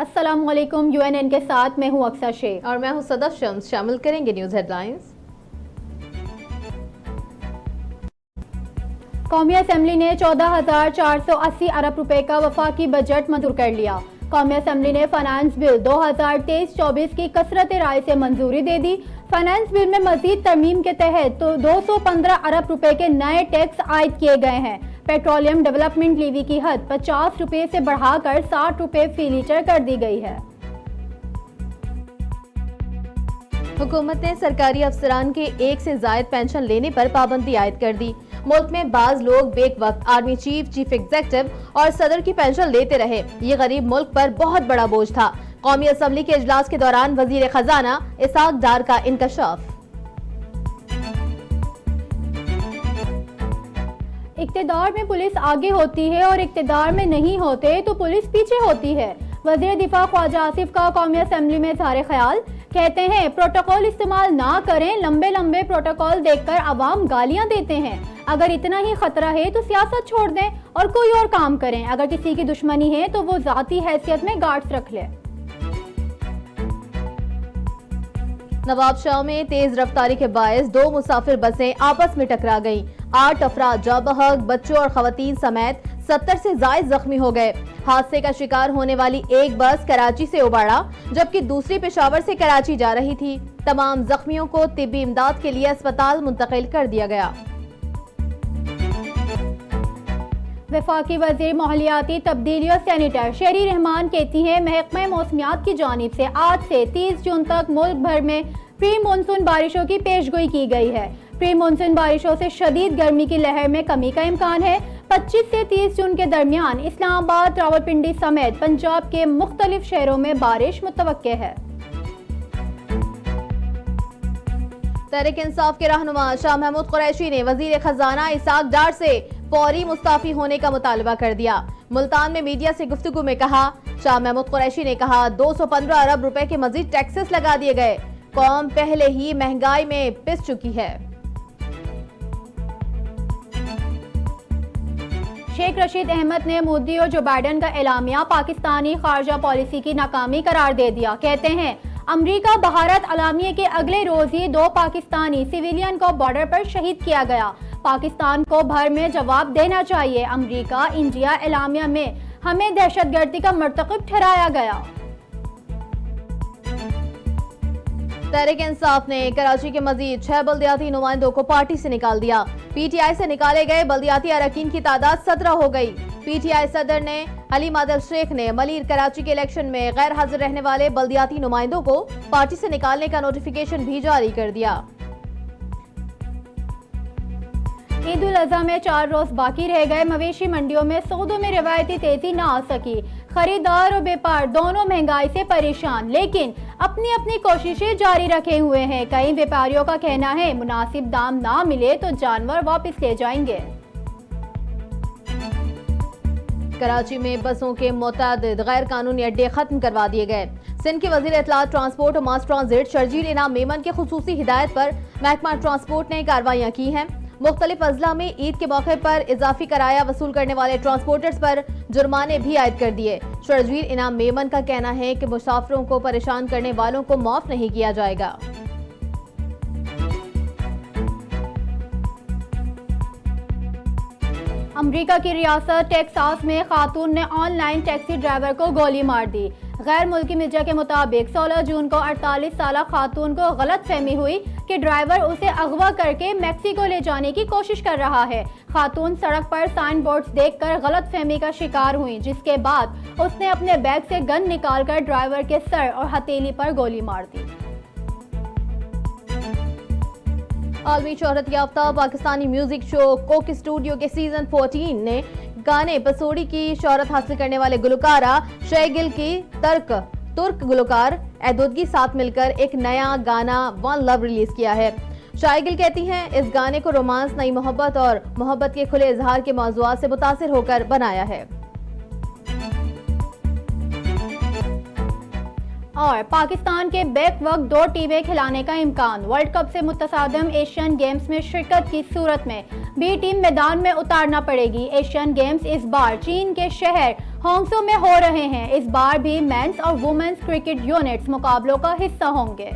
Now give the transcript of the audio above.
अस्सलाम वालेकुम। UNN के साथ मैं हूं अक्सर शेख और मैं हूं सदफ शम्स। शामिल करेंगे न्यूज हेडलाइंस। कौमी असेंबली ने 14,480 अरब रुपए का वफाकी बजट मंजूर कर लिया। कौमी असेंबली ने फाइनेंस बिल 2023-24 की कसरत राय से मंजूरी दे दी। फाइनेंस बिल में मजीद तरमीम के तहत 215 अरब रुपए के नए टैक्स आयद किए गए हैं। पेट्रोलियम डेवलपमेंट लीवी की हद 50 रुपए से बढ़ाकर 60 रुपए फी लीटर कर दी गई है। हुकूमत ने सरकारी अफसरान के एक से जायद पेंशन लेने पर पाबंदी आयद कर दी। मुल्क में बाज लोग बेक वक्त आर्मी चीफ, चीफ एग्जीक्यूटिव और सदर की पेंशन लेते रहे। ये गरीब मुल्क पर बहुत बड़ा बोझ था। कौमी असेंबली के इजलास के दौरान वजीर खजाना इसाक डार का इंकशाफ। इक्तिदार में पुलिस आगे होती है और इक्तिदार में नहीं होते तो पुलिस पीछे होती है। वजीर दिफा ख्वाजा आसिफ का कौमी असेंबली में इज़हार ख्याल। कहते हैं प्रोटोकॉल इस्तेमाल ना करें, लंबे लंबे प्रोटोकॉल देखकर अवाम गालियां देते हैं। अगर इतना ही खतरा है तो सियासत छोड़ दें और कोई और काम करें। अगर किसी की दुश्मनी है तो वो जाती हैसियत में गार्ड्स रख ले। नवाबशाह में तेज रफ्तारी के बायस 2 मुसाफिर बसें आपस में टकरा गईं। 8 अफराद जाँ बहक, बच्चों और खवातीन समेत 70 से जायद जख्मी हो गए। हादसे का शिकार होने वाली एक बस कराची से उबाड़ा, जबकि दूसरी पेशावर से कराची जा रही थी। तमाम जख्मियों को तिब्बी इमदाद के लिए अस्पताल मुंतकिल कर दिया गया। वफाकी वज़ीर माहौलियाती तब्दीली और सैनिटर शेरी रहमान कहती हैं महकमा मौसमियात की जानिब से आज से 30 जून तक मुल्क भर में प्री मानसून बारिशों की पेशगोई की गई है। प्री मानसून बारिशों से शदीद गर्मी की लहर में कमी का इम्कान है। 25 से 30 जून के दरमियान इस्लामाबाद, रावलपिंडी समेत पंजाब के मुख्तलिफ शहरों में बारिश मुतवक्के है। तहरीक इंसाफ के रहनुमा शाह महमूद कुरैशी ने वजीर खजाना इसाक डार से फौरी मुस्ताफी होने का मुतालबा कर दिया। मुल्तान में मीडिया से गुफ्तगू में कहा, शाह महमूद कुरैशी ने कहा 215 अरब रुपए के मजीद टैक्सेस लगा दिए गए। कौम पहले ही महंगाई में पिस चुकी है। शेख रशीद अहमद ने मोदी और जो बाइडन का एलामिया पाकिस्तानी खारजा पॉलिसी की नाकामी करार दे दिया। कहते हैं अमरीका भारत एलामिया के अगले रोज ही 2 पाकिस्तानी सिविलियन को बॉर्डर पर शहीद किया गया। पाकिस्तान को भर में जवाब देना चाहिए। अमरीका इंडिया एलामिया में हमें दहशतगर्दी का मर्तकब ठहराया गया। तहरीक इंसाफ ने कराची के मजीद 6 बल्दियाती नुमाइंदों को पार्टी से निकाल दिया। PTI से निकाले गए बल्दियाती अरकान की तादाद 17 हो गई। PTI सदर ने अली मादल शेख ने मलीर कराची के इलेक्शन में गैर हाजिर रहने वाले बल्दियाती नुमाइंदों को पार्टी से निकालने का नोटिफिकेशन भी जारी कर दिया। ईद उल अज़हा में 4 रोज बाकी रह गए। मवेशी मंडियों में सौदों में रिवायती तेजी ना आ सकी। खरीदार और व्यापार दोनों महंगाई से परेशान, लेकिन अपनी अपनी कोशिशें जारी रखे हुए हैं। कई व्यापारियों का कहना है मुनासिब दाम ना मिले तो जानवर वापस ले जाएंगे। कराची में बसों के मुतअद्दिद गैर कानूनी अड्डे खत्म करवा दिए गए। सिंध के वजीर इत्तलात, ट्रांसपोर्ट और मास ट्रांजिट शर्जील इनाम मेमन के खुसूसी हिदायत पर महकमा ट्रांसपोर्ट ने कार्रवाइयां की हैं। मुख्तलिफ अजला में ईद के मौके पर इजाफी किराया वसूल करने वाले ट्रांसपोर्टर्स पर जुर्माने भी आयद कर दिए। शर्जील इनाम मेमन का कहना है कि मुसाफिरों को परेशान करने वालों को माफ नहीं किया जाएगा। अमेरिका की रियासत टेक्सास में खातून ने ऑनलाइन टैक्सी ड्राइवर को गोली मार दी। गैर मुल्की मीडिया के मुताबिक 16 जून को 48 साल खातून को गलत फहमी हुई कि ड्राइवर उसे अगवा करके मैक्सिको ले जाने की कोशिश कर रहा है। खातून सड़क पर साइन बोर्ड्स देखकर गलत फहमी का शिकार हुई, जिसके बाद उसने अपने बैग से गन निकालकर ड्राइवर के सर और हथेली पर गोली मार दी। आलमी शोहरत याफ्ता Pakistani music show Coke Studio के सीजन 14 ने गाने पसोड़ी की शोहरत हासिल करने वाले गुलकारा शैगिल की तुर्क गुलकार एदोद के साथ मिलकर एक नया गाना वन लव रिलीज किया है। शायगिल कहती हैं इस गाने को रोमांस, नई मोहब्बत और मोहब्बत के खुले इजहार के मौज़ूआत से मुतासिर होकर बनाया है। और पाकिस्तान के बैक वक्त 2 टीमें खिलाने का इम्कान। वर्ल्ड कप से मुतसादम एशियन गेम्स में शिरकत की सूरत में बी टीम मैदान में उतारना पड़ेगी। एशियन गेम्स इस बार चीन के शहर होंगसो में हो रहे हैं। इस बार भी मेंस और वुमेन्स क्रिकेट यूनिट्स मुकाबलों का हिस्सा होंगे।